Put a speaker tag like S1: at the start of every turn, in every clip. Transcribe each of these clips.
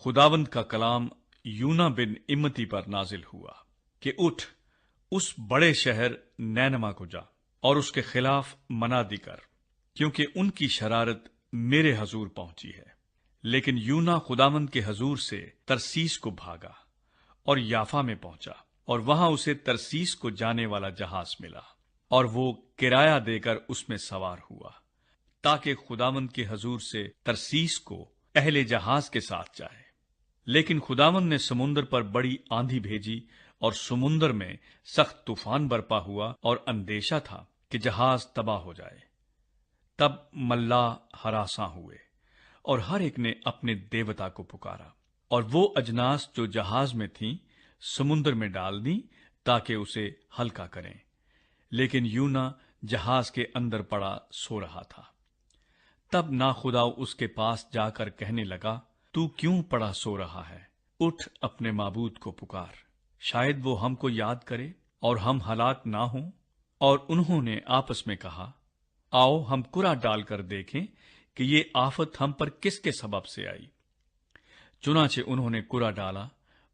S1: खुदावंद का कलाम यूना बिन इम्मती पर नाजिल हुआ कि उठ, उस बड़े शहर नैनमा को जा और उसके खिलाफ मनादी कर, क्योंकि उनकी शरारत मेरे हजूर पहुंची है। लेकिन यूना खुदावंद के हजूर से तरसीस को भागा और याफा में पहुंचा, और वहां उसे तरसीस को जाने वाला जहाज मिला, और वो किराया देकर उसमें सवार हुआ, ताकि खुदावंद के हजूर से तरसीस को अहले जहाज के साथ जाए। लेकिन खुदावंद ने समुद्र पर बड़ी आंधी भेजी, और समुद्र में सख्त तूफान बरपा हुआ, और अंदेशा था कि जहाज तबाह हो जाए। तब मल्लाह हरासा हुए, और हर एक ने अपने देवता को पुकारा, और वो अजनास जो जहाज में थीं समुद्र में डाल दी, ताकि उसे हल्का करें। लेकिन यूना जहाज के अंदर पड़ा सो रहा था। तब नाखुदा उसके पास जाकर कहने लगा, तू क्यों पड़ा सो रहा है? उठ, अपने माबूद को पुकार, शायद वो हमको याद करे और हम हलाक ना हों। और उन्होंने आपस में कहा, आओ हम कुरा डालकर देखें कि ये आफत हम पर किसके सबब से आई। चुनाचे उन्होंने कुरा डाला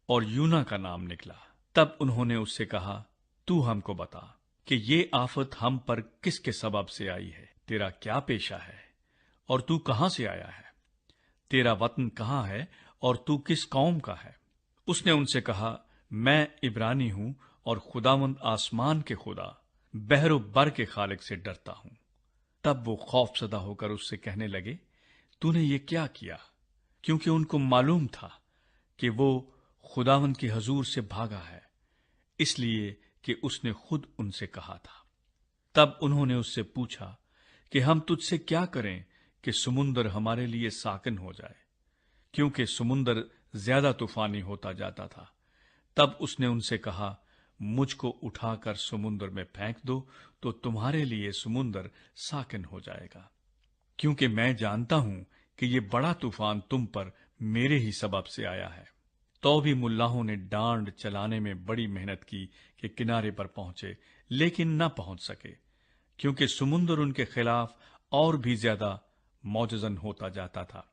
S1: और यूना का नाम निकला। तब उन्होंने उससे कहा, तू हमको बता कि ये आफत हम पर किसके सबब से आई है। तेरा क्या पेशा है और तू कहां से आया है? तेरा वतन कहां है और तू किस कौम का है? उसने उनसे कहा, मैं इब्रानी हूं और खुदावंद आसमान के खुदा बहरो बर के खालिक से डरता हूं। तब वो खौफसदा होकर उससे कहने लगे, तूने ये क्या किया? क्योंकि उनको मालूम था कि वो खुदावंद के हजूर से भागा है, इसलिए कि उसने खुद उनसे कहा था। तब उन्होंने उससे पूछा कि हम तुझसे क्या करें कि समुंदर हमारे लिए साकिन हो जाए, क्योंकि समुंदर ज्यादा तूफानी होता जाता था। तब उसने उनसे कहा, मुझको उठाकर समुंदर में फेंक दो तो तुम्हारे लिए समुंदर साकिन हो जाएगा, क्योंकि मैं जानता हूं कि ये बड़ा तूफान तुम पर मेरे ही सबब से आया है। तो भी मुल्लाहों ने डांड चलाने में बड़ी मेहनत की कि किनारे पर पहुंचे, लेकिन न पहुंच सके, क्योंकि समुंदर उनके खिलाफ और भी ज्यादा मौजजन होता जाता था।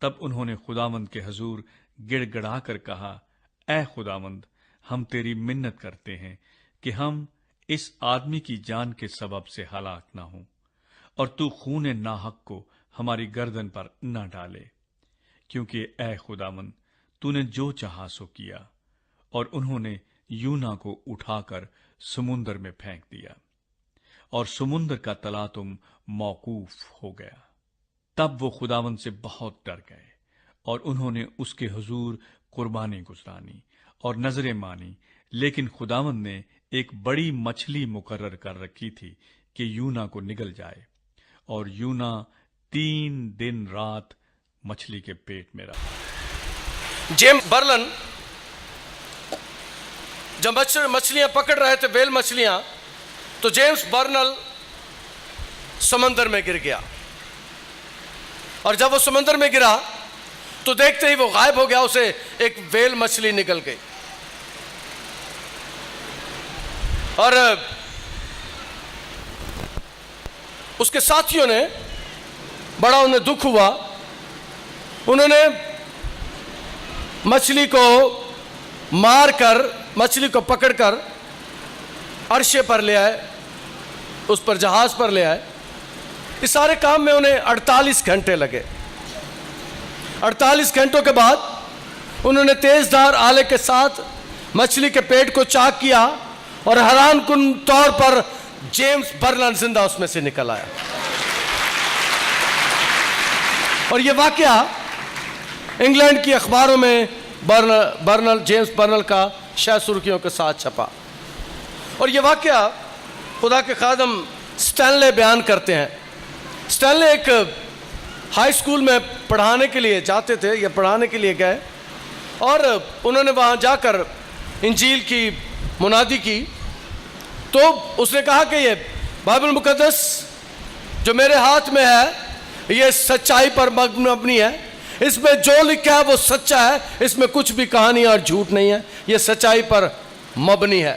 S1: तब उन्होंने खुदावंद के हजूर गिड़गिड़ाकर कहा, ऐ खुदावंद, हम तेरी मिन्नत करते हैं कि हम इस आदमी की जान के सबब से हलाक ना हों, और तू खून नाहक को हमारी गर्दन पर न डाले, क्योंकि ऐ खुदावंद, तूने जो चाहा सो किया। और उन्होंने यूना को उठाकर समुंदर में फेंक दिया, और समुंदर का तलातुम मौकूफ हो गया। तब वो खुदावंद से बहुत डर गए, और उन्होंने उसके हुजूर कुर्बानी गुजरानी और नजरें मानी। लेकिन खुदावंद ने एक बड़ी मछली मुकर्रर कर रखी थी कि यूना को निगल जाए, और यूना 3 दिन रात मछली के पेट में रहा।
S2: जेम्स बर्लन जब मछलियां पकड़ रहे थे, वेल मछलियां, तो जेम्स बर्नल समंदर में गिर गया, और जब वो समंदर में गिरा तो देखते ही वो गायब हो गया। उसे एक वेल मछली निकल गई, और उसके साथियों ने बड़ा उन्हें दुख हुआ। उन्होंने मछली को मारकर, मछली को पकड़कर अर्शे पर ले आए, उस पर जहाज पर ले आए। इस सारे काम में उन्हें 48 घंटे लगे। 48 घंटों के बाद उन्होंने तेजधार आले के साथ मछली के पेट को चाक किया, और हैरानकुन तौर पर जेम्स बर्नल जिंदा उसमें से निकल आया। और यह वाकया इंग्लैंड की अखबारों में जेम्स बर्नल का शायद सुर्खियों के साथ छपा। और यह वाकया खुदा के खादम स्टैनले बयान करते हैं। स्टैनले एक हाई स्कूल में पढ़ाने के लिए जाते थे, या पढ़ाने के लिए गए, और उन्होंने वहाँ जाकर इंजील की मुनादी की। तो उसने कहा कि ये बाइबल मुकद्दस जो मेरे हाथ में है, ये सच्चाई पर मबनी है, इसमें जो लिखा है वो सच्चा है, इसमें कुछ भी कहानी और झूठ नहीं है, ये सच्चाई पर मबनी है।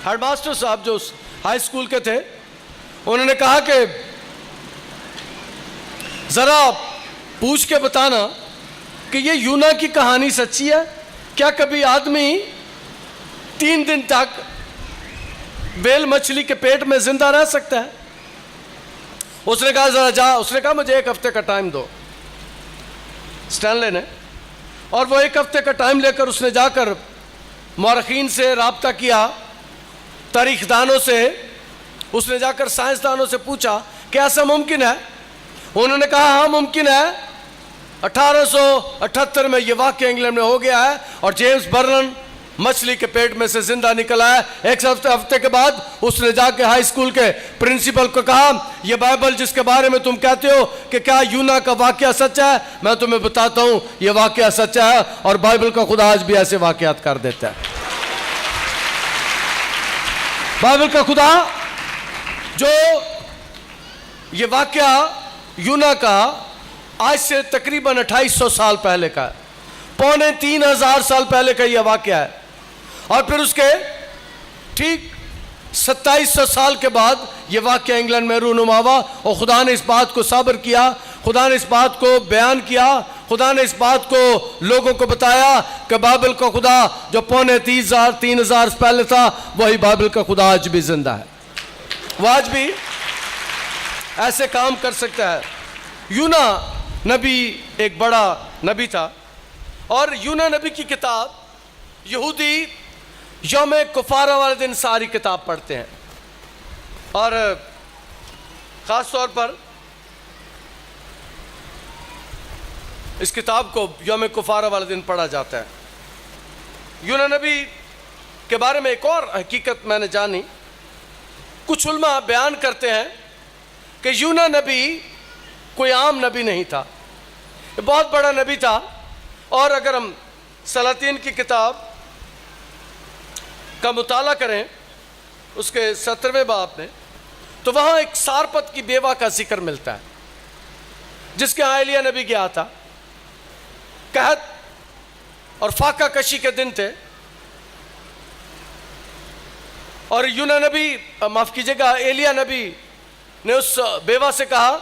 S2: हेडमास्टर साहब जो हाई स्कूल के थे, उन्होंने कहा कि जरा पूछ के बताना कि ये यूना की कहानी सच्ची है? क्या कभी आदमी 3 दिन तक व्हेल मछली के पेट में जिंदा रह सकता है? उसने कहा जरा जा, उसने कहा मुझे 1 हफ्ते का टाइम दो, स्टैनले ने। और वो 1 हफ्ते का टाइम लेकर उसने जाकर मौरखीन से राब्ता किया, तारीखदानों से, उसने जाकर साइंसदानों से पूछा कि ऐसा मुमकिन है? उन्होंने कहा हाँ मुमकिन है। 1878 में ये वाक़या इंग्लैंड में हो गया है और जेम्स बर्नन मछली के पेट में से जिंदा निकल आया। 1 हफ्ते के बाद उसने जाके हाई स्कूल के प्रिंसिपल को कहा ये बाइबल जिसके बारे में तुम कहते हो कि क्या यूना का वाक़या सच्चा है, मैं तुम्हें बताता हूं ये वाक़या सच्चा है और बाइबल का खुदा आज भी ऐसे वाक़यात कर देता है। बाइबल का खुदा जो ये वाक़या यूना का आज से तकरीबन 2800 साल पहले का है, 2500 साल पहले का यह वाक़या है। और फिर उसके ठीक 2700 साल के बाद यह वाक़या इंग्लैंड में रूनुमा हुआ और खुदा ने इस बात को साबित किया, खुदा ने इस बात को बयान किया, खुदा ने इस बात को लोगों को बताया कि बाइबल का खुदा जो 3000 पहले था वही बाइबल का खुदा आज भी जिंदा है, वह आज भी ऐसे काम कर सकता है। यूना नबी एक बड़ा नबी था और यूना नबी की किताब यहूदी यौम कुफारा वाले दिन सारी किताब पढ़ते हैं और ख़ास तौर पर इस किताब को यौम कुफारा वाले दिन पढ़ा जाता है। यूना नबी के बारे में एक और हकीकत मैंने जानी, कुछ उलमा बयान करते हैं कि यूना नबी कोई आम नबी नहीं था, बहुत बड़ा नबी था। और अगर हम सलातीन की किताब का मुताला करें उसके 17वें बाब में, तो वहाँ एक सारपत की बेवा का जिक्र मिलता है जिसके यहाँ एलिया नबी गया था। कहत और फाका कशी के दिन थे और यूना नबी, माफ़ कीजिएगा, एलिया नबी ने उस बेवा से कहा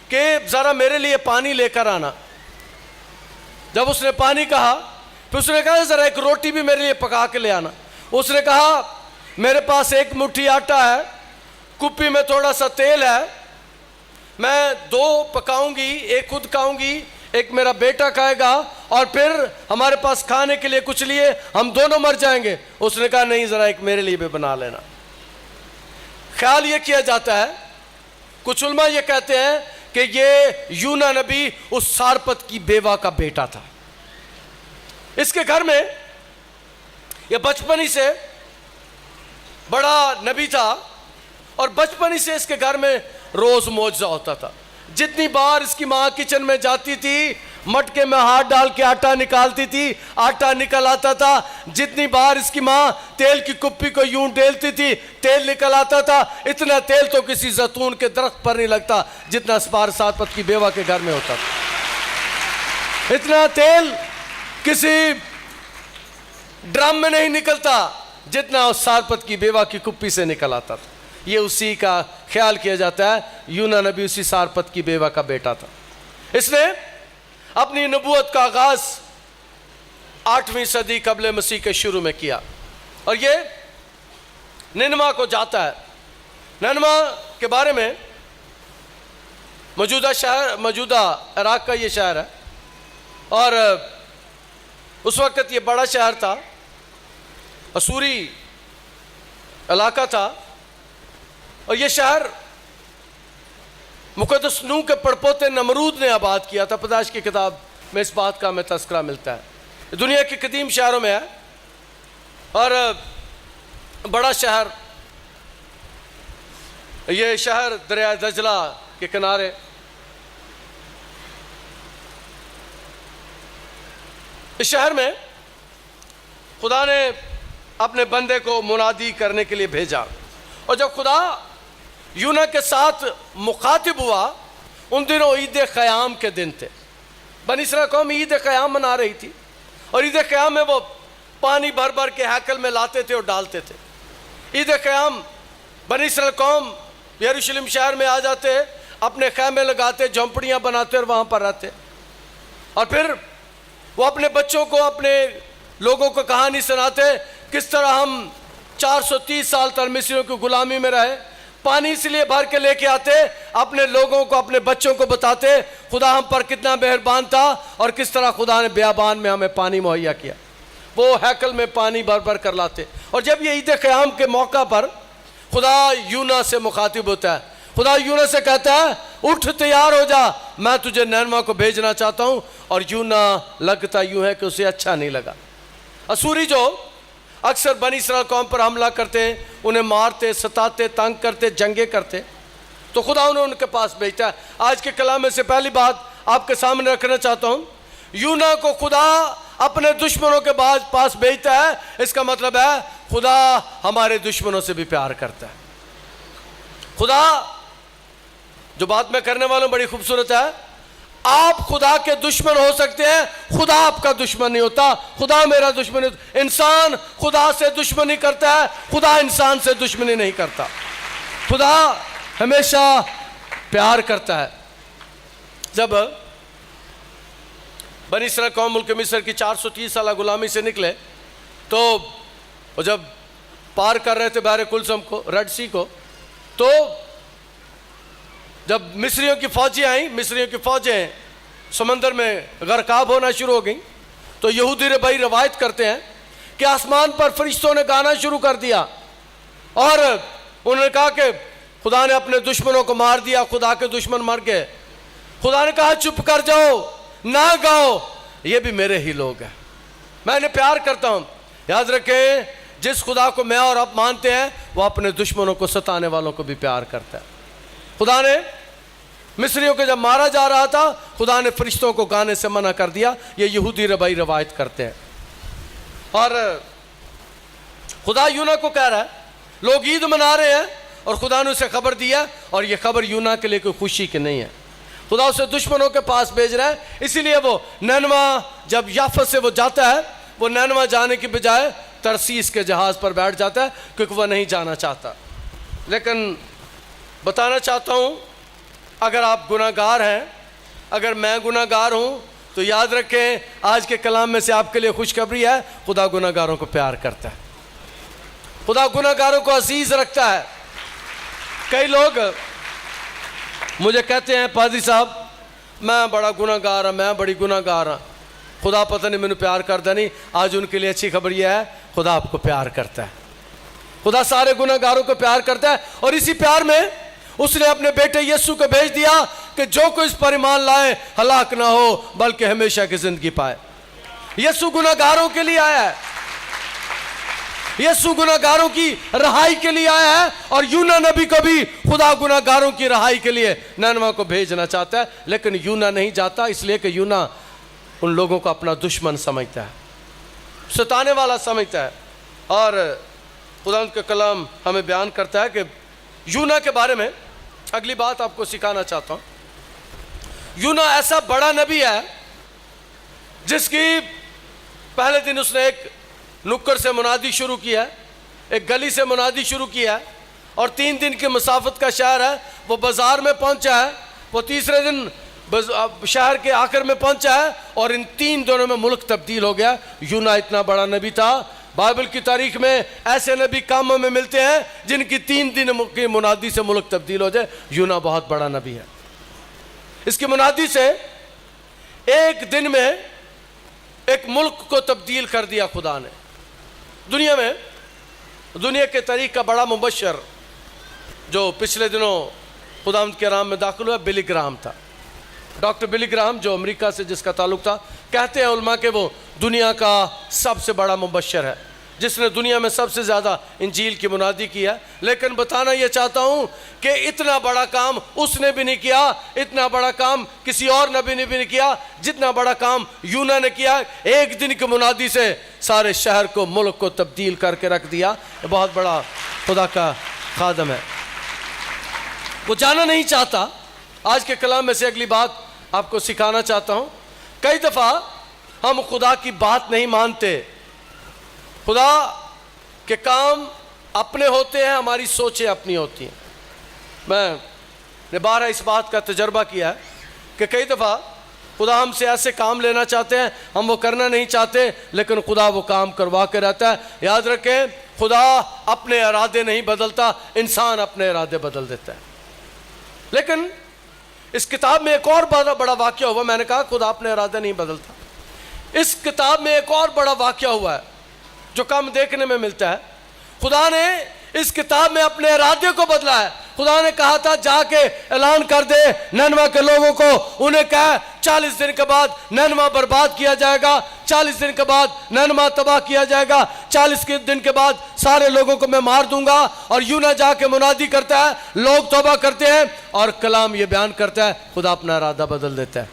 S2: कि ज़रा मेरे लिए पानी लेकर आना। जब उसने पानी कहा तो उसने कहा ज़रा एक रोटी भी मेरे लिए पका के ले आना। उसने कहा मेरे पास 1 मुट्ठी आटा है, कुप्पी में थोड़ा सा तेल है, मैं 2 पकाऊंगी, 1 खुद खाऊंगी, 1 मेरा बेटा खाएगा और फिर हमारे पास खाने के लिए कुछ लिए, हम दोनों मर जाएंगे। उसने कहा नहीं, ज़रा 1 मेरे लिए भी बना लेना। ख्याल ये किया जाता है, कुछ उलमा ये कहते हैं कि ये यूना नबी उस सारपत की बेवा का बेटा था। इसके घर में यह बचपन ही से बड़ा नबी था और बचपन ही से इसके घर में रोज मौजज़ा होता था। जितनी बार इसकी माँ किचन में जाती थी, मटके में हाथ डाल के आटा निकालती थी, आटा निकल आता था। जितनी बार इसकी माँ तेल की कुप्पी को यूं डेलती थी, तेल निकल आता था। इतना तेल तो किसी जैतून के दरख्त पर नहीं लगता जितना सारपत की बेवा के घर में होता था। इतना तेल किसी ड्रम में नहीं निकलता जितना उस सारपत की बेवा की कुप्पी से निकल आता था। ये उसी का ख्याल किया जाता है, यूना नबी उसी सारपत की बेवा का बेटा था। इसने अपनी नबूवत का आगाज 8वीं सदी कबले मसीह के शुरू में किया और ये निनवा को जाता है। निनवा के बारे में मौजूदा शहर, मौजूदा इराक का ये शहर है और उस वक़्त ये बड़ा शहर था, असूरी इलाका था और ये शहर मुक़द्दस नूह के पड़पोते नमरूद ने आबाद किया था। पैदाइश की किताब में इस बात का हमें तज़किरा मिलता है। दुनिया के कदीम शहरों में है और बड़ा शहर, ये शहर दरिया दजला के किनारे। इस शहर में खुदा ने अपने बंदे को मुनादी करने के लिए भेजा और जब खुदा यूना के साथ मुखातिब हुआ, उन दिनों ईद क़याम के दिन थे। बनी इसराइल कौम ईद क़याम मना रही थी और ईद क़याम में वो पानी भर भर के हैकल में लाते थे और डालते थे। ईद क़याम बनी इसराइल कौम यरूशलेम शहर में आ जाते, अपने खैमे लगाते, झोंपड़ियाँ बनाते और वहाँ पर रहते और फिर वो अपने बच्चों को, अपने लोगों को कहानी सुनाते किस तरह हम 430 साल तक मिस्रियों की गुलामी में रहे, पानी इसलिए भर के लेके आते, अपने लोगों को, अपने बच्चों को बताते खुदा हम पर कितना मेहरबान था और किस तरह खुदा ने बियाबान में हमें पानी मुहैया किया। वो हैकल में पानी भर भर कर लाते। और जब ये ईद क़याम के मौका पर खुदा यूना से मुखातिब होता है, खुदा यूना से कहता है उठ तैयार हो जा, मैं तुझे नैनवा को भेजना चाहता हूँ। और यूना लगता यूं है कि उसे अच्छा नहीं लगा। असूरी जो अक्सर बनी इस्राएल कौम पर हमला करते, उन्हें मारते, सताते, तंग करते, जंगे करते, तो खुदा उन्हें उनके पास भेजता है। आज के कलाम में से पहली बात आपके सामने रखना चाहता हूँ, यूना को खुदा अपने दुश्मनों के पास भेजता है। इसका मतलब है खुदा हमारे दुश्मनों से भी प्यार करता है। खुदा, जो बात मैं करने वाला हूं बड़ी खूबसूरत है, आप खुदा के दुश्मन हो सकते हैं, खुदा आपका दुश्मन नहीं होता। खुदा मेरा दुश्मन नहीं होता। इंसान खुदा से दुश्मनी करता है, खुदा इंसान से दुश्मनी नहीं करता। खुदा हमेशा प्यार करता है। जब बनी इस्राएल कौम मुल्क मिस्र की 430 साल गुलामी से निकले, तो वो जब पार कर रहे थे बहर कुलसम को, रेड सी को, तो जब मिस्रियों की फौजें आई, मिस्रियों की फौजें समंदर में गरकाब होना शुरू हो गई, तो यहूदी रबाई रवायत करते हैं कि आसमान पर फरिश्तों ने गाना शुरू कर दिया और उन्होंने कहा कि खुदा ने अपने दुश्मनों को मार दिया, खुदा के दुश्मन मर गए। खुदा ने कहा चुप कर जाओ, ना गाओ, ये भी मेरे ही लोग हैं, मैं इन्हें प्यार करता हूं। याद रखें, जिस खुदा को मैं और आप मानते हैं वो अपने दुश्मनों को सताने वालों को भी प्यार करता है। खुदा ने मिस्रियों को जब मारा जा रहा था, खुदा ने फरिश्तों को गाने से मना कर दिया। ये यहूदी रबाई रवायत करते हैं। और खुदा यूना को कह रहा है, लोग ईद मना रहे हैं और खुदा ने उसे खबर दिया, और ये खबर यूना के लिए कोई खुशी की नहीं है। खुदा उसे दुश्मनों के पास भेज रहा है। इसीलिए वो नैनवा, जब याफा से वो जाता है, वो नैनवा जाने की बजाय तरसीस के जहाज पर बैठ जाता है, क्योंकि वह नहीं जाना चाहता। लेकिन बताना चाहता हूँ, अगर आप गुनाहगार हैं, अगर मैं गुनाहगार हूँ, तो याद रखें आज के कलाम में से आपके लिए खुशखबरी है, खुदा गुनाहगारों को प्यार करता है, खुदा गुनाहगारों को अजीज रखता है। कई लोग मुझे कहते हैं पादरी साहब मैं बड़ा गुनाहगार हूँ, मैं बड़ी गुनाहगार हूँ, खुदा पता नहीं मैंने प्यार करता नहीं। आज उनके लिए अच्छी खबर यह है, खुदा आपको प्यार करता है। खुदा सारे गुनाहगारों को प्यार करता है, और इसी प्यार में उसने अपने बेटे यीशु को भेज दिया कि जो कोई इस पर ईमान लाए हलाक ना हो बल्कि हमेशा की जिंदगी पाए। यीशु गुनाहगारों के लिए आया है, यीशु गुनाहगारों की रहाई के लिए आया है। और यूना नबी को भी खुदा गुनाहगारों की रहाई के लिए नैनवा को भेजना चाहता है, लेकिन यूना नहीं जाता, इसलिए कि यूना उन लोगों को अपना दुश्मन समझता है, सताने वाला समझता है। और खुदा का कलाम हमें बयान करता है कि यूना के बारे में अगली बात आपको सिखाना चाहता हूँ। यूना ऐसा बड़ा नबी है जिसकी पहले दिन उसने एक नुक्कड़ से मुनादी शुरू किया है, एक गली से मुनादी शुरू किया है, और 3 दिन की मुसाफत का शहर है, वो बाजार में पहुंचा है, वो तीसरे दिन शहर के आखिर में पहुंचा है, और इन 3 दिनों में मुल्क तब्दील हो गया। यूना इतना बड़ा नबी था। बाइबल की तारीख में ऐसे नबी कामों में मिलते हैं जिनकी 3 दिन की मुनादी से मुल्क तब्दील हो जाए। यूना बहुत बड़ा नबी है। इसकी मुनादी से एक दिन में एक मुल्क को तब्दील कर दिया खुदा ने। दुनिया में, दुनिया के तारीख का बड़ा मुबशर जो पिछले दिनों खुदावंद के नाम में दाखिल हुआ, बिली ग्राहम था। डॉक्टर बिली ग्राहम, जो अमेरिका से जिसका ताल्लुक था, कहते हैं उलमा के वो दुनिया का सबसे बड़ा मुबशर है, जिसने दुनिया में सबसे ज़्यादा इंजील की मुनादी की है। लेकिन बताना ये चाहता हूँ कि इतना बड़ा काम उसने भी नहीं किया, इतना बड़ा काम किसी और नबी ने भी नहीं किया जितना बड़ा काम यूना ने किया। एक दिन की मुनादी से सारे शहर को, मुल्क को तब्दील करके रख दिया। ये बहुत बड़ा खुदा का खादम है। वो जाना नहीं चाहता। आज के कलाम में से अगली बात आपको सिखाना चाहता हूँ। कई दफ़ा हम खुदा की बात नहीं मानते। खुदा के काम अपने होते हैं, हमारी सोचें अपनी होती हैं। मैंने बारह इस बात का तजर्बा किया है कि कई दफ़ा खुदा हमसे ऐसे काम लेना चाहते हैं, हम वो करना नहीं चाहते, लेकिन खुदा वो काम करवा के रहता है। याद रखें, खुदा अपने इरादे नहीं बदलता, इंसान अपने इरादे बदल देता है। लेकिन इस किताब में एक और बड़ा वाक्य हुआ। मैंने कहा खुदा अपने इरादे नहीं बदलता। इस किताब में एक और बड़ा वाक्य हुआ है जो कम देखने में मिलता है। खुदा ने इस किताब में अपने इरादे को बदला है। खुदा ने कहा था जाके ऐलान कर दे नैनवा के लोगों को, उन्हें कहा 40 दिन के बाद नैनवा बर्बाद किया जाएगा, 40 दिन के बाद नैनवा तबाह किया जाएगा, 40 दिन के बाद सारे लोगों को मैं मार दूंगा। और यूना जाके मुनादी करता है, लोग तौबा करते हैं और कलाम ये बयान करता है खुदा अपना इरादा बदल देता है।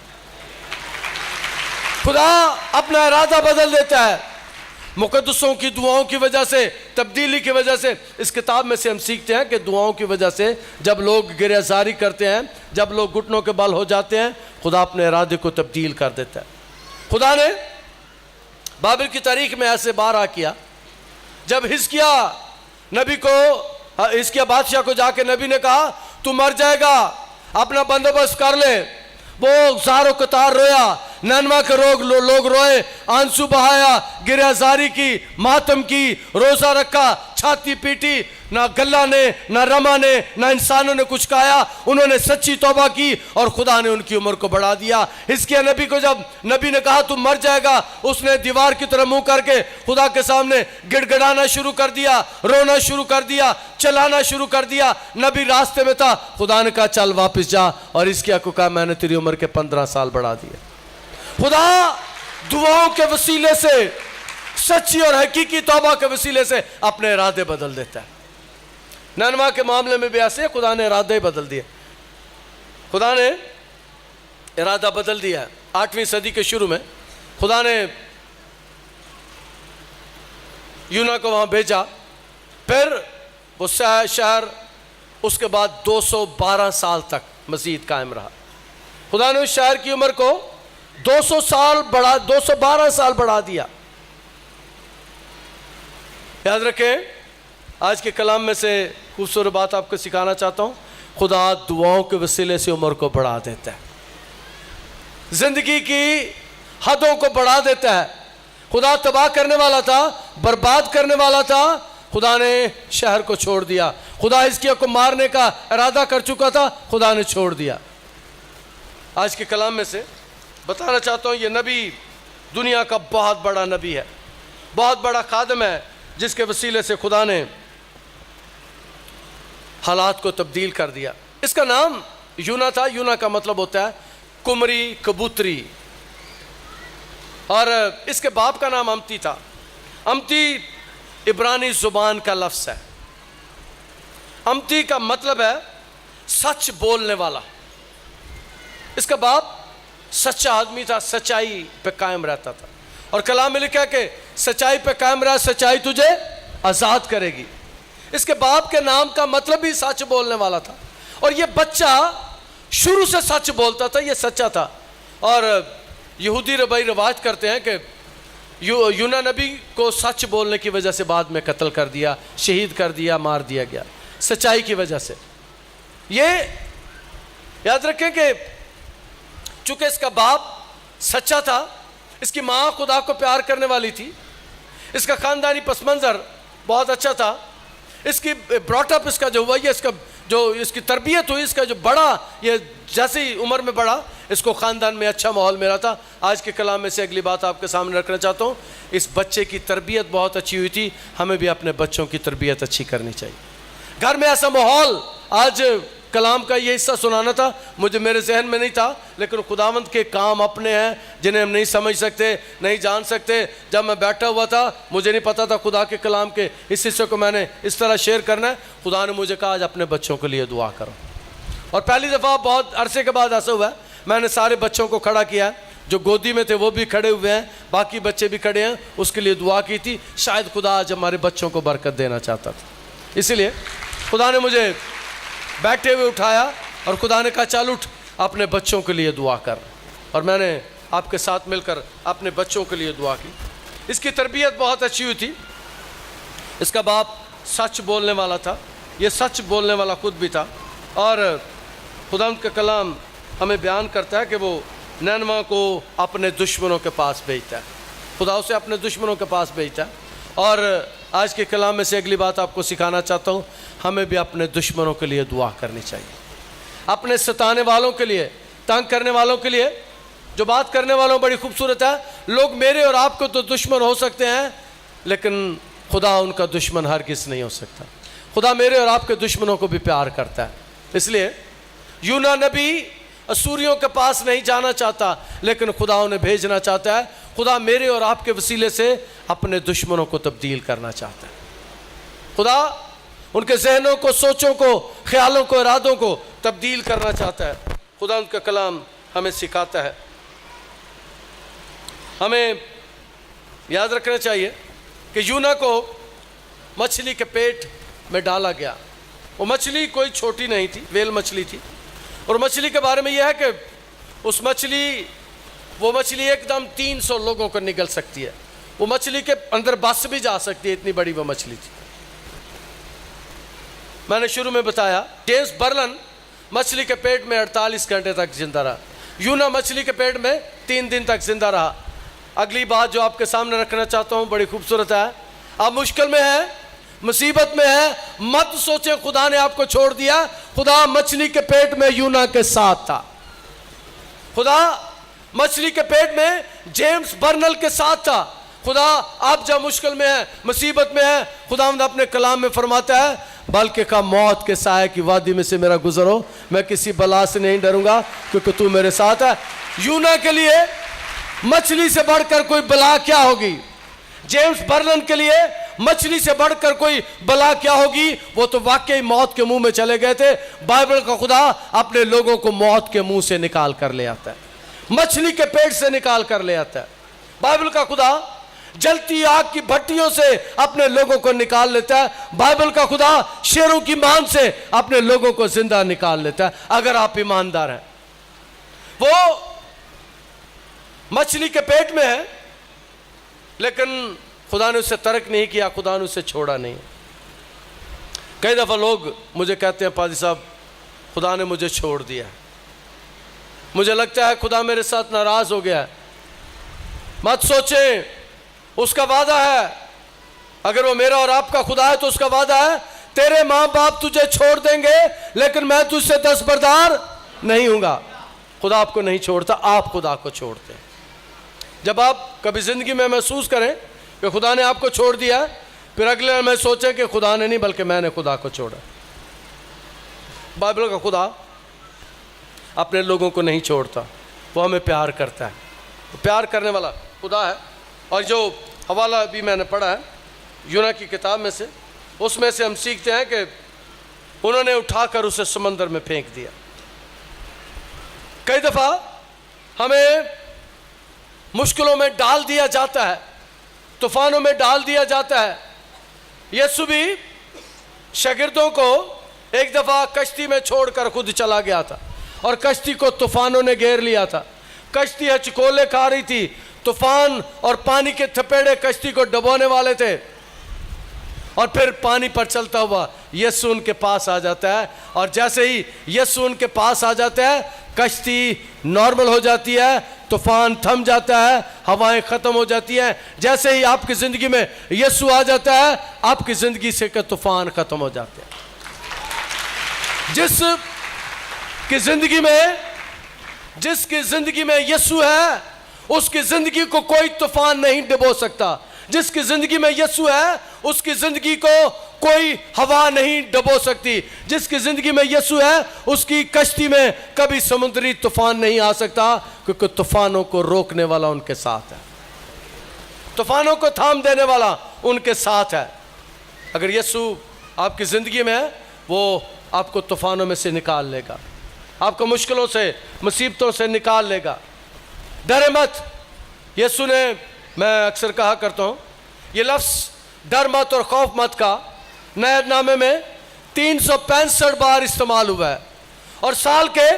S2: खुदा अपना इरादा बदल देता है। मुकद्दसों की दुआओं की वजह से, तब्दीली की वजह से, इस किताब में से हम सीखते हैं कि दुआओं की वजह से जब लोग गिरफ्तारी करते हैं, जब लोग घुटनों के बल हो जाते हैं, खुदा अपने इरादे को तब्दील कर देता है। खुदा ने बाबिल की तारीख में ऐसे बारहा किया, जब हिजकिया नबी को, हिजकिया बादशाह को जाके नबी ने कहा तू मर जाएगा, अपना बंदोबस्त कर ले। वो सारों कतार रोया, नैनवा के लोग रोए, आंसू बहाया, गिरफ्तारी की, मातम की, रोजा रखा, छाती पीटी। ना गल्ला ने, ना रमा ने, ना इंसानों ने कुछ कहा। उन्होंने सच्ची तौबा की और खुदा ने उनकी उम्र को बढ़ा दिया। हिजकिय्याह नबी को जब नबी ने कहा तू मर जाएगा, उसने दीवार की तरह मुंह करके खुदा के सामने गिड़गिड़ाना शुरू कर दिया, रोना शुरू कर दिया, चलाना शुरू कर दिया। नबी रास्ते में था, खुदा ने कहा चल वापस जा, और हिजकिय्याह को कहा मैंने तेरी उम्र के 15 साल बढ़ा दिया। खुदा दुआओं के वसीले से, सच्ची और हकीकी तौबा के वसीले से अपने इरादे बदल देता है। नैनवा के मामले में भी ऐसे खुदा ने इरादे बदल दिए। खुदा ने इरादा बदल दिया। 8वीं सदी के शुरू में खुदा ने यूना को वहां भेजा, फिर वो शहर उसके बाद 212 साल तक मजीद कायम रहा। खुदा ने उस शहर की उम्र को 212 साल बढ़ा दिया। याद रखें, आज के कलाम में से खूबसूरत बात आपको सिखाना चाहता हूं, खुदा दुआओं के वसीले से उम्र को बढ़ा देता है, जिंदगी की हदों को बढ़ा देता है। खुदा तबाह करने वाला था, बर्बाद करने वाला था, खुदा ने शहर को छोड़ दिया। खुदा हिजकिय्याह को मारने का इरादा कर चुका था, खुदा ने छोड़ दिया। आज के कलाम में से बताना चाहता हूं, ये नबी दुनिया का बहुत बड़ा नबी है, बहुत बड़ा खादम है, जिसके वसीले से खुदा ने हालात को तब्दील कर दिया। इसका नाम यूना था। यूना का मतलब होता है कुमरी, कबूतरी, और इसके बाप का नाम अमती था। अमती इब्रानी जुबान का लफ्ज़ है। अमती का मतलब है सच बोलने वाला। इसका बाप सच्चा आदमी था, सच्चाई पे कायम रहता था, और कलाम में लिखा है कि सच्चाई पे कायम रहा, सच्चाई तुझे आज़ाद करेगी। इसके बाप के नाम का मतलब भी सच बोलने वाला था, और ये बच्चा शुरू से सच बोलता था, ये सच्चा था। और यहूदी रबाई रवायत करते हैं कि यूना नबी को सच बोलने की वजह से बाद में कत्ल कर दिया, शहीद कर दिया, मार दिया गया, सच्चाई की वजह से। ये याद रखें कि चूंकि इसका बाप सच्चा था, इसकी माँ खुदा को प्यार करने वाली थी, इसका खानदानी पस मंज़र बहुत अच्छा था, इसकी ब्रॉटअप, इसका जो हुआ, ये इसका जो इसकी तरबियत हुई, इसका जो बड़ा, ये जैसी उम्र में बड़ा, इसको ख़ानदान में अच्छा माहौल मिला था। आज के कलाम में से अगली बात आपके सामने रखना चाहता हूँ, इस बच्चे की तरबियत बहुत अच्छी हुई थी। हमें भी अपने बच्चों की तरबियत अच्छी करनी चाहिए। घर में ऐसा माहौल, आज कलाम का ये हिस्सा सुनाना था, मुझे मेरे जहन में नहीं था, लेकिन खुदावंद के काम अपने हैं जिन्हें हम नहीं समझ सकते, नहीं जान सकते। जब मैं बैठा हुआ था, मुझे नहीं पता था खुदा के कलाम के इस हिस्से को मैंने इस तरह शेयर करना है। खुदा ने मुझे कहा आज अपने बच्चों के लिए दुआ करो, और पहली दफ़ा बहुत अरसे के बाद ऐसा हुआ है, मैंने सारे बच्चों को खड़ा किया है, जो गोदी में थे वो भी खड़े हुए हैं, बाकी बच्चे भी खड़े हैं, उसके लिए दुआ की थी। शायद खुदा आज हमारे बच्चों को बरकत देना चाहता था, इसलिए खुदा ने मुझे बैठे हुए उठाया और खुदा ने कहा चल उठ, अपने बच्चों के लिए दुआ कर। और मैंने आपके साथ मिलकर अपने बच्चों के लिए दुआ की। इसकी तरबियत बहुत अच्छी हुई थी। इसका बाप सच बोलने वाला था, ये सच बोलने वाला खुद भी था, और खुदा का कलाम हमें बयान करता है कि वो नैनवा को अपने दुश्मनों के पास भेजता है, खुदा उसे अपने दुश्मनों के पास भेजता है। और आज के कलाम में से अगली बात आपको सिखाना चाहता हूँ, हमें भी अपने दुश्मनों के लिए दुआ करनी चाहिए, अपने सताने वालों के लिए, तंग करने वालों के लिए। जो बात करने वालों बड़ी खूबसूरत है, लोग मेरे और आपको तो दुश्मन हो सकते हैं, लेकिन खुदा उनका दुश्मन हरगिज़ नहीं हो सकता। खुदा मेरे और आपके दुश्मनों को भी प्यार करता है। इसलिए यूना नबी असूरियों के पास नहीं जाना चाहता, लेकिन खुदा उन्हें भेजना चाहता है। खुदा मेरे और आपके वसीले से अपने दुश्मनों को तब्दील करना चाहता है। खुदा उनके जहनों को, सोचों को, ख्यालों को, इरादों को तब्दील करना चाहता है। खुदा उनका कलाम हमें सिखाता है। हमें याद रखना चाहिए कि यूना को मछली के पेट में डाला गया। वो मछली कोई छोटी नहीं थी, वेल मछली थी। और मछली के बारे में यह है कि वो मछली एकदम 300 लोगों को निगल सकती है। वो मछली के अंदर बस भी जा सकती है, इतनी बड़ी वो मछली थी। मैंने शुरू में बताया, जेम्स बर्नल मछली के पेट में 48 घंटे तक जिंदा रहा। यूना मछली के पेट में 3 दिन तक जिंदा रहा। अगली बात जो आपके सामने रखना चाहता हूं बड़ी खूबसूरत है। आप मुश्किल में है, मुसीबत में है, मत सोचे खुदा ने आपको छोड़ दिया। खुदा मछली के पेट में यूना के साथ था। खुदा मछली के पेट में जेम्स बर्नल के साथ था। खुदा आप जब मुश्किल में है, मुसीबत में है, खुदा अपने कलाम में फरमाता है, बल्कि का मौत के साए की वादी में से मेरा गुजरो, मैं किसी बला से नहीं डरूंगा क्योंकि तू मेरे साथ है। यूना के लिए मछली से बढ़कर कोई बला क्या होगी? जेम्स बर्नल के लिए मछली से बढ़कर कोई बला क्या होगी? वो तो वाकई मौत के मुंह में चले गए थे। बाइबल का खुदा अपने लोगों को मौत के मुंह से निकाल कर ले आता है, मछली के पेट से निकाल कर ले आता है। बाइबल का खुदा जलती आग की भट्टियों से अपने लोगों को निकाल लेता है। बाइबल का खुदा शेरों की मान से अपने लोगों को जिंदा निकाल लेता है, अगर आप ईमानदार हैं। वो मछली के पेट में है, लेकिन खुदा ने उसे तर्क नहीं किया, खुदा ने उसे छोड़ा नहीं। कई दफ़ा लोग मुझे कहते हैं, पादी साहब खुदा ने मुझे छोड़ दिया, मुझे लगता है खुदा मेरे साथ नाराज़ हो गया। मत सोचें, उसका वादा है। अगर वो मेरा और आपका खुदा है तो उसका वादा है, तेरे माँ बाप तुझे छोड़ देंगे लेकिन मैं तुझसे दस्तबरदार नहीं हूँगा। खुदा आपको नहीं छोड़ता, आप खुदा को छोड़ते हैं। जब आप कभी ज़िंदगी में महसूस करें कि खुदा ने आपको छोड़ दिया, फिर अगले में सोचें कि खुदा ने नहीं बल्कि मैंने खुदा को छोड़ा। बाइबल का खुदा अपने लोगों को नहीं छोड़ता, वो हमें प्यार करता है, वो प्यार करने वाला खुदा है। और जो हवाला भी मैंने पढ़ा है यूना की किताब में से, उसमें से हम सीखते हैं कि उन्होंने उठाकर उसे समंदर में फेंक दिया। कई दफ़ा हमें मुश्किलों में डाल दिया जाता है, तूफानों में डाल दिया जाता है। यीशु भी शागिर्दों को एक दफ़ा कश्ती में छोड़कर खुद चला गया था और कश्ती को तूफानों ने घेर लिया था। कश्ती हचकोले खा रही थी, तूफान और पानी के थपेड़े कश्ती को डुबोने वाले थे। और फिर पानी पर चलता हुआ यीशु उनके पास आ जाता है, और जैसे ही यीशु उनके पास आ जाता है, कश्ती नॉर्मल हो जाती है, तूफान थम जाता है, हवाएं ख़त्म हो जाती हैं। जैसे ही आपकी ज़िंदगी में यीशु आ जाता है, आपकी ज़िंदगी से का तूफान ख़त्म हो जाते हैं। जिसकी ज़िंदगी में यीशु है, उसकी ज़िंदगी को कोई तूफान नहीं डुबो सकता। जिसकी ज़िंदगी में यीशु है, उसकी ज़िंदगी को कोई हवा नहीं डुबो सकती। जिसकी ज़िंदगी में यीशु है, उसकी कश्ती में कभी समुद्री तूफान नहीं आ सकता, क्योंकि तूफानों को रोकने वाला उनके साथ है, तूफानों को थाम देने वाला उनके साथ है। अगर यीशु आपकी ज़िंदगी में है, वो आपको तूफानों में से निकाल लेगा, आपको मुश्किलों से, मुसीबतों से निकाल लेगा। डरे मत। यीशु ने, मैं अक्सर कहा करता हूँ, ये लफ्ज़ डर मत और खौफ मत का नए नामे में 365 बार इस्तेमाल हुआ है, और साल के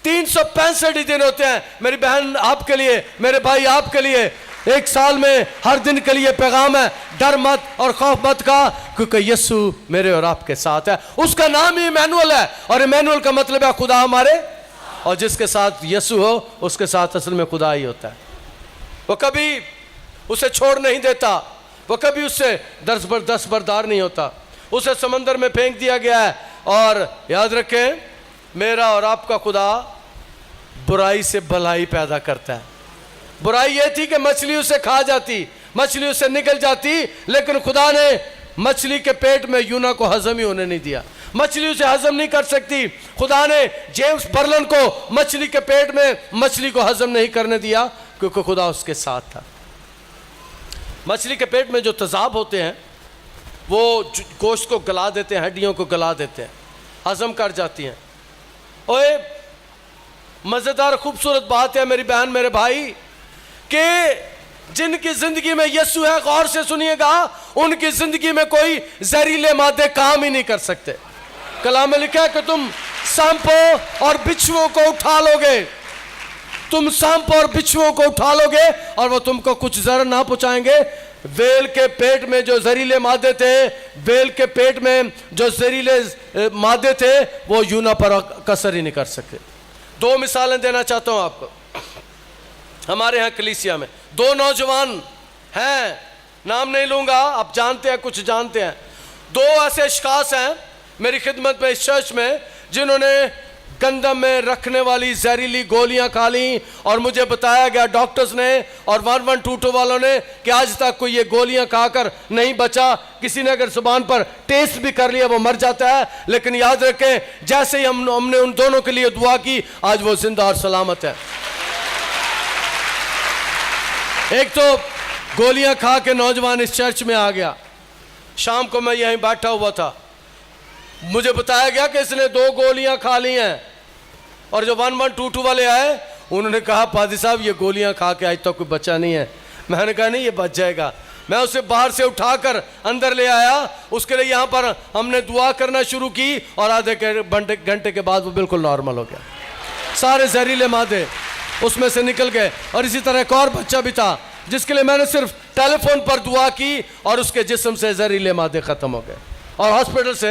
S2: 365 ही दिन होते हैं। मेरी बहन आपके लिए, मेरे भाई आपके लिए, एक साल में हर दिन के लिए पैगाम है, डर मत और खौफ मत का, क्योंकि यीशु मेरे और आपके साथ है। उसका नाम ही इमैनुअल है, और इमैनुअल का मतलब है खुदा हमारे। और जिसके साथ यीशु हो उसके साथ असल में खुदा ही होता है। वो कभी उसे छोड़ नहीं देता, वो कभी उससे दस्तबरदार नहीं होता। उसे समंदर में फेंक दिया गया है। और याद रखें, मेरा और आपका खुदा बुराई से भलाई पैदा करता है। बुराई ये थी कि मछली उसे खा जाती, मछली उसे निकल जाती, लेकिन खुदा ने मछली के पेट में यूना को हजम ही होने नहीं दिया। मछली उसे हजम नहीं कर सकती। खुदा ने जेम्स बर्लन को मछली के पेट में मछली को हजम नहीं करने दिया, क्योंकि खुदा उसके साथ था। मछली के पेट में जो तेजाब होते हैं वो गोश्त को गला देते हैं, हड्डियों को गला देते हैं, हजम कर जाती हैं। ओए मज़ेदार खूबसूरत बात है मेरी बहन मेरे भाई, कि जिनकी जिंदगी में यीशु है, गौर से सुनिएगा, उनकी जिंदगी में कोई जहरीले मादे काम ही नहीं कर सकते। कलाम में लिखा है कि तुम सांपों और बिच्छुओं को उठा लोगे, तुम सांप और बिच्छुओं को उठा लोगे और वो तुमको कुछ जहर ना पहुंचाएंगे। वेल के पेट में जो जहरीले मादे थे, वेल के पेट में जो जहरीले मादे थे, वो यूना पर कसर ही नहीं कर सके। दो मिसालें देना चाहता हूं आपको। हमारे यहाँ कलीसिया में दो नौजवान हैं, नाम नहीं लूंगा, आप जानते हैं, कुछ जानते हैं। दो ऐसे अशखास हैं मेरी खिदमत में इस चर्च में, जिन्होंने गंदम में रखने वाली जहरीली गोलियां खा ली, और मुझे बताया गया डॉक्टर्स ने और 112 वालों ने कि आज तक कोई ये गोलियां खाकर नहीं बचा। किसी ने अगर जुबान पर टेस्ट भी कर लिया वो मर जाता है। लेकिन याद रखें, जैसे ही हमने उन दोनों के लिए दुआ की, आज वो जिंदा और सलामत है। एक तो गोलियां खा के नौजवान इस चर्च में आ गया। शाम को मैं यहीं बैठा हुआ था, मुझे बताया गया कि इसने 2 गोलियां खा ली हैं। और जो 1122 वाले आए, उन्होंने कहा पादी साहब ये गोलियां खा के आज तक कोई बचा नहीं है। मैंने कहा नहीं, ये बच जाएगा। मैं उसे बाहर से उठाकर अंदर ले आया, उसके लिए यहाँ पर हमने दुआ करना शुरू की, और आधे घंटे के बाद वो बिल्कुल नॉर्मल हो गया। सारे जहरीले मादे उसमें से निकल गए। और इसी तरह एक और बच्चा भी था जिसके लिए मैंने सिर्फ टेलीफोन पर दुआ की और उसके जिस्म से जहरीले मादे खत्म हो गए। और हॉस्पिटल से,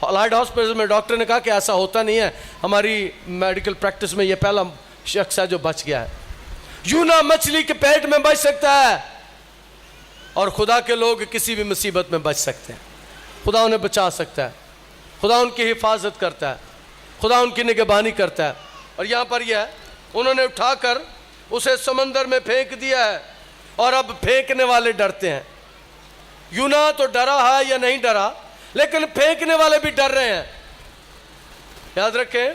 S2: हॉलाइड हॉस्पिटल में डॉक्टर ने कहा कि ऐसा होता नहीं है, हमारी मेडिकल प्रैक्टिस में ये पहला शख्स है जो बच गया है। यूना मछली के पेट में बच सकता है, और खुदा के लोग किसी भी मुसीबत में बच सकते हैं। खुदा उन्हें बचा सकता है, खुदा उनकी हिफाजत करता है, खुदा उनकी निगहबानी करता है। और यहाँ पर यह है, उन्होंने उठाकर उसे समंदर में फेंक दिया है, और अब फेंकने वाले डरते हैं। यूना तो डरा है या नहीं डरा, लेकिन फेंकने वाले भी डर रहे हैं। याद रखें,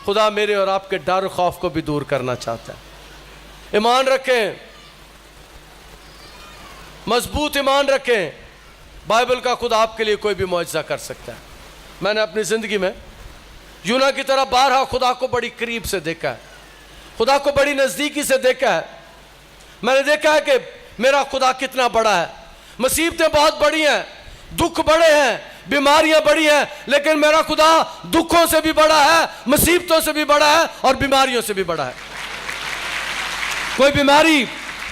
S2: खुदा मेरे और आपके डर खौफ को भी दूर करना चाहता है। ईमान रखें, मजबूत ईमान रखें। बाइबल का खुदा आपके लिए कोई भी मौजज़ा कर सकता है। मैंने अपनी जिंदगी में यूना की तरह बारहा खुदा को बड़ी करीब से देखा है, खुदा को बड़ी नजदीकी से देखा है। मैंने देखा है कि मेरा खुदा कितना बड़ा है। मुसीबतें बहुत बड़ी हैं, दुख बड़े हैं, बीमारियां बड़ी हैं, लेकिन मेरा खुदा दुखों से भी बड़ा है, मुसीबतों से भी बड़ा है, और बीमारियों से भी बड़ा है। कोई बीमारी,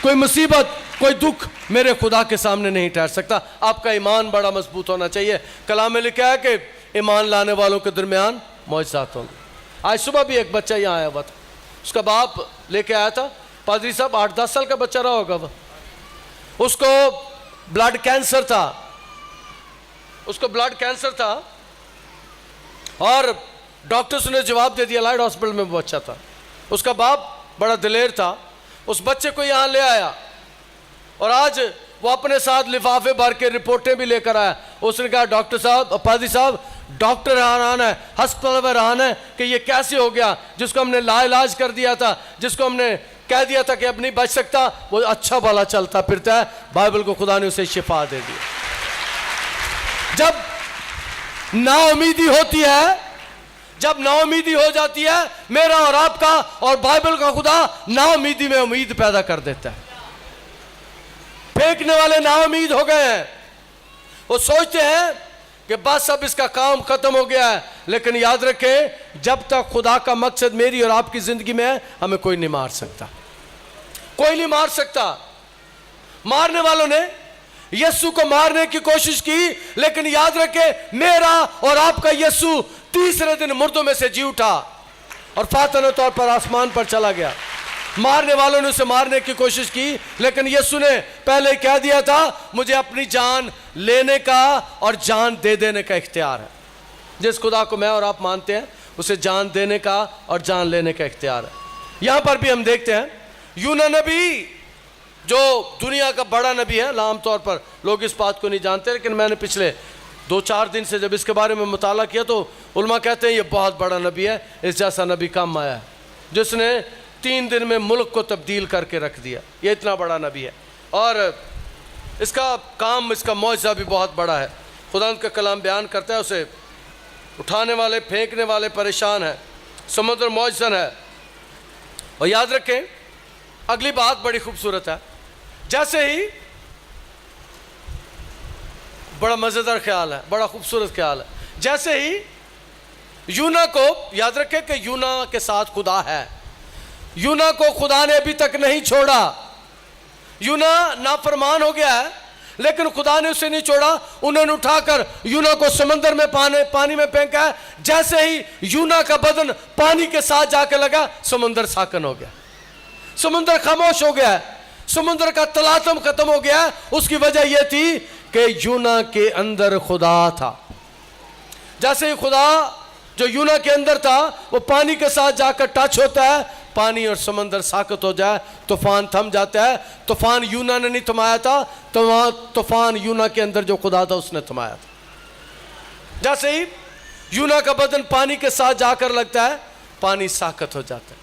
S2: कोई मुसीबत, कोई दुख मेरे खुदा के सामने नहीं ठहर सकता। आपका ईमान बड़ा मजबूत होना चाहिए। कलाम में लिखा है कि ईमान लाने वालों के दरमियान मौजज़ात होंगे। आज सुबह भी एक बच्चा यहाँ आया हुआ था, उसका बाप लेके आया था, पादरी साहब 8-10 साल का बच्चा रहा होगा, उसको ब्लड कैंसर था, उसको ब्लड कैंसर था, और डॉक्टर्स ने जवाब दे दिया, लाइड हॉस्पिटल में बच्चा था। उसका बाप बड़ा दिलेर था, उस बच्चे को यहाँ ले आया, और आज वो अपने साथ लिफाफे भर के रिपोर्टें भी लेकर आया। उसने कहा डॉक्टर साहब, पादरी साहब, डॉक्टर हैरान है, अस्पताल में हैरान है कि ये कैसे हो गया। जिसको हमने लाइलाज कर दिया था, जिसको हमने कह दिया था कि अब नहीं बच सकता, वो अच्छा भला चलता फिरता है। बाइबल को खुदा ने उसे शिफा दे दी। जब नाउमीदी होती है, जब नाउमीदी हो जाती है, मेरा और आपका और बाइबल का खुदा नाउमीदी में उम्मीद पैदा कर देता है। फेंकने वाले नाउमीद हो गए हैं, वो सोचते हैं कि बस अब इसका काम खत्म हो गया है। लेकिन याद रखें, जब तक खुदा का मकसद मेरी और आपकी जिंदगी में है, हमें कोई नहीं मार सकता, कोई नहीं मार सकता। मारने वालों ने यीशु को मारने की कोशिश की, लेकिन याद रखें, मेरा और आपका यीशु तीसरे दिन मुर्दों में से जी उठा। और फातन तौर पर आसमान पर चला गया। मारने वालों ने उसे मारने की कोशिश की, लेकिन यीशु ने पहले ही कह दिया था, मुझे अपनी जान लेने का और जान दे देने का इख्तियार है। जिस खुदा को मैं और आप मानते हैं, उसे जान देने का और जान लेने का इख्तियार है। यहां पर भी हम देखते हैं यूना नबी, जो दुनिया का बड़ा नबी है। आमतौर पर लोग इस बात को नहीं जानते, लेकिन मैंने पिछले 2-4 दिन से जब इसके बारे में मुताला किया तो उलमा कहते हैं ये बहुत बड़ा नबी है, इस जैसा नबी कम आया है, जिसने 3 दिन में मुल्क को तब्दील करके रख दिया। ये इतना बड़ा नबी है और इसका काम, इसका मौजज़ा भी बहुत बड़ा है। खुदा का कलाम बयान करता है, उसे उठाने वाले, फेंकने वाले परेशान हैं, समुद्र मौजज़न है। और याद रखें, अगली बात बड़ी खूबसूरत है। जैसे ही, बड़ा मज़ेदार ख्याल है, बड़ा खूबसूरत ख्याल है, जैसे ही यूना को, याद रखें कि यूना के साथ खुदा है, यूना को खुदा ने अभी तक नहीं छोड़ा। यूना नाफरमान हो गया है, लेकिन खुदा ने उसे नहीं छोड़ा। उन्होंने उठाकर यूना को समंदर में पानी में फेंका है। जैसे ही यूना का बदन पानी के साथ जाकर लगा, समुंदर साकन हो गया, समुंदर खामोश हो गया, समुंदर का तलातम खत्म हो गया। उसकी वजह यह थी कि यूना के अंदर खुदा था। जैसे ही खुदा जो यूना के अंदर था वो पानी के साथ जाकर टच होता है, पानी और समंदर साकत हो जाए, तूफान थम जाता है। तूफान यूना ने नहीं थमाया था, तूफान यूना के अंदर जो खुदा था उसने थमाया था। जैसे ही यूना का बदन पानी के साथ जाकर लगता है, पानी साकत हो जाता है,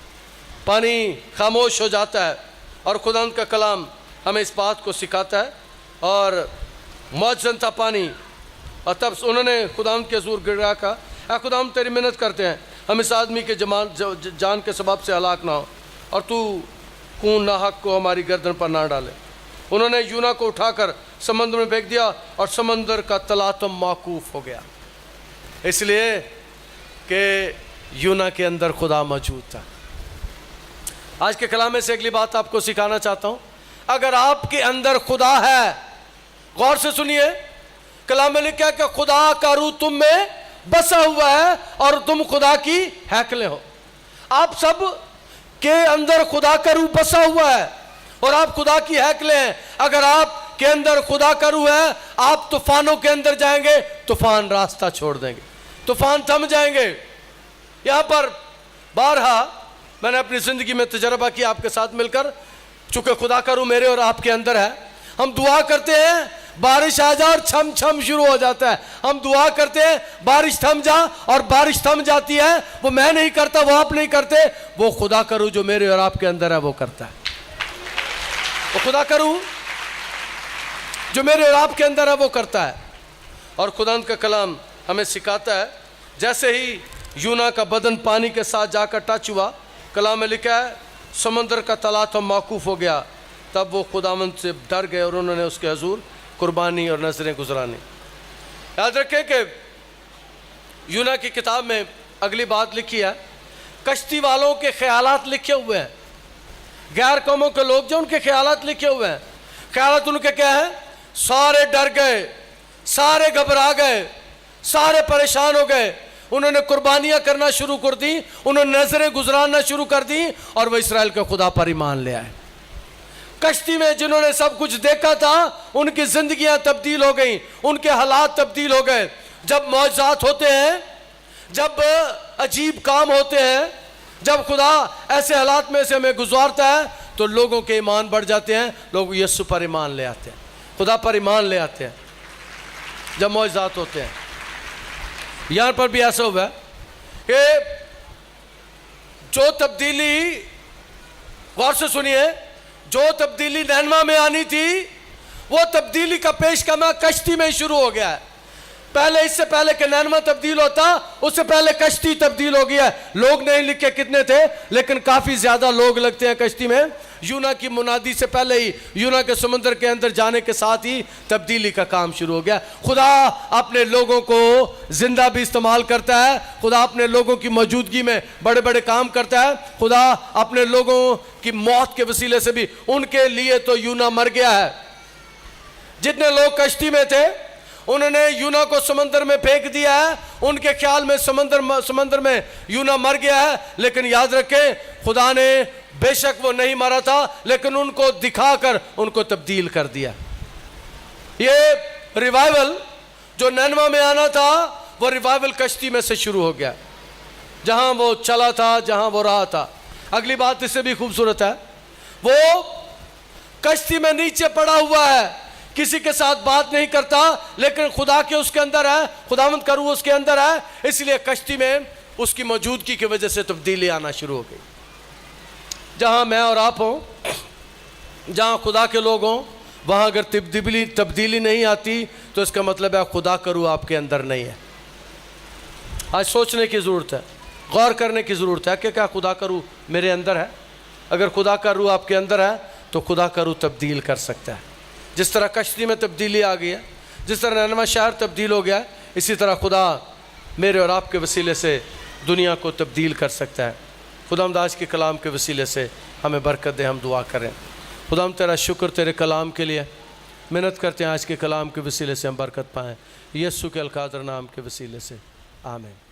S2: पानी खामोश हो जाता है। और खुदा का कलाम हमें इस बात को सिखाता है। और मौजज़न था पानी, और तब उन्होंने खुदा के हज़ूर गिरा कहा, ऐ खुदा हम तेरी मिन्नत करते हैं, हम इस आदमी के जान के सबब से हलाक ना हो, और तू खून नाहक को हमारी गर्दन पर ना डाले। उन्होंने यूना को उठाकर समंदर में फेंक दिया और समंदर का तलातम मौकूफ़ हो गया, इसलिए कि यूना के अंदर खुदा मौजूद था। आज के कलाम में से अगली बात आपको सिखाना चाहता हूँ। अगर आपके अंदर खुदा है, गौर से सुनिए, कलाम में लिखा है कि खुदा का रूह तुम में बसा हुआ है और तुम खुदा की हैकलें हो। आप सब के अंदर खुदा का रूह बसा हुआ है और आप खुदा की हैकलें हैं। अगर आप के अंदर खुदा का रूह है, आप तूफानों के अंदर जाएंगे, तूफान रास्ता छोड़ देंगे, तूफान थम जाएंगे। यहां पर बारहा मैंने अपनी जिंदगी में तजर्बा किया आपके साथ मिलकर। चूंकि खुदा का रूह मेरे और आपके अंदर है, हम दुआ करते हैं, बारिश आ जा और छम छम शुरू हो जाता है। हम दुआ करते हैं, बारिश थम जा, और बारिश थम जाती है। वो मैं नहीं करता, वो आप नहीं करते, वो खुदा का रूह जो मेरे और आपके अंदर है वो करता है। वो खुदा का रूह जो मेरे और आपके अंदर है वो करता है। और खुदा का कलाम हमें सिखाता है, जैसे ही यूना का बदन पानी के साथ जाकर टच हुआ, कलाम में लिखा है समंदर का तलातम मौकूफ़ हो गया। तब वो खुदावंद से डर गए और उन्होंने उसके हजूर कुर्बानी और नजरें गुजरानी। याद रखें कि यूना की किताब में अगली बात लिखी है, कश्ती वालों के ख्यालात लिखे हुए हैं, गैर कौमों के लोग जो उनके ख्यालात लिखे हुए हैं। ख्यालात उनके क्या है? सारे डर गए, सारे घबरा गए, सारे परेशान हो गए। उन्होंने कुर्बानियां करना शुरू कर दी, उन्होंने नजरें गुजराना शुरू कर दी और वह इसराइल के खुदा पर ईमान ले आए। कश्ती में जिन्होंने सब कुछ देखा था, उनकी जिंदगियां तब्दील हो गई, उनके हालात तब्दील हो गए। जब मौजज़ात होते हैं, जब अजीब काम होते हैं, जब खुदा ऐसे हालात में से हमें गुजारता है, तो लोगों के ईमान बढ़ जाते हैं, लोग यीशु पर ईमान ले आते हैं, खुदा पर ईमान ले आते हैं जब मौजज़ात होते हैं। यहां पर भी ऐसा हुआ है कि जो तब्दीली, गौर से सुनिए, जो तब्दीली नैनमा में आनी थी, वो तब्दीली का पेशकमा कश्ती में शुरू हो गया है। पहले, इससे पहले कि नैनमा तब्दील होता, उससे पहले कश्ती तब्दील हो गया है। लोग नहीं लिखे कितने थे, लेकिन काफी ज्यादा लोग लगते हैं कश्ती में। यूना की मुनादी से पहले ही, यूना के समुद्र के अंदर जाने के साथ ही तब्दीली का काम शुरू हो गया। खुदा अपने लोगों को जिंदा भी इस्तेमाल करता है, खुदा अपने लोगों की मौजूदगी में बड़े बड़े काम करता है। खुदा अपने लोगों की मौत के वसीले से भी, उनके लिए तो यूना मर गया है। जितने लोग कश्ती में थे उन्होंने यूना को समंदर में फेंक दिया है। उनके ख्याल में समंदर में यूना मर गया है, लेकिन याद रखें खुदा ने बेशक वो नहीं मरा था, लेकिन उनको दिखाकर उनको तब्दील कर दिया। ये रिवाइवल जो नैनवा में आना था, वो रिवाइवल कश्ती में से शुरू हो गया, जहां वो चला था, जहां वो रहा था। अगली बात इससे भी खूबसूरत है, वो कश्ती में नीचे पड़ा हुआ है, किसी के साथ बात नहीं करता, लेकिन खुदा के उसके अंदर है, खुदावंद का रूह उसके अंदर है, इसलिए कश्ती में उसकी मौजूदगी की वजह से तब्दीली आना शुरू हो गई। जहां मैं और आप हों, जहां खुदा के लोग हों, वहां अगर तब्दीली नहीं आती तो इसका मतलब है खुदा का रूह आपके अंदर नहीं है। आज सोचने की ज़रूरत है, गौर करने की ज़रूरत है कि क्या खुदा का रूह मेरे अंदर है। अगर खुदा का रूह आपके अंदर है तो खुदा का रूह तब्दील कर सकता है। जिस तरह कश्ती में तब्दीली आ गई है, जिस तरह नैनवा शहर तब्दील हो गया है, इसी तरह खुदा मेरे और आपके वसीले से दुनिया को तब्दील कर सकता है। खुदावंद आज के कलाम के वसीले से हमें बरकत दे, हम दुआ करें। खुदावंद तेरा शुक्र तेरे कलाम के लिए, मेहनत करते हैं आज के कलाम के वसीले से हम बरकत पाएँ, यीशु के अलकादर नाम के वसीले से, आमीन।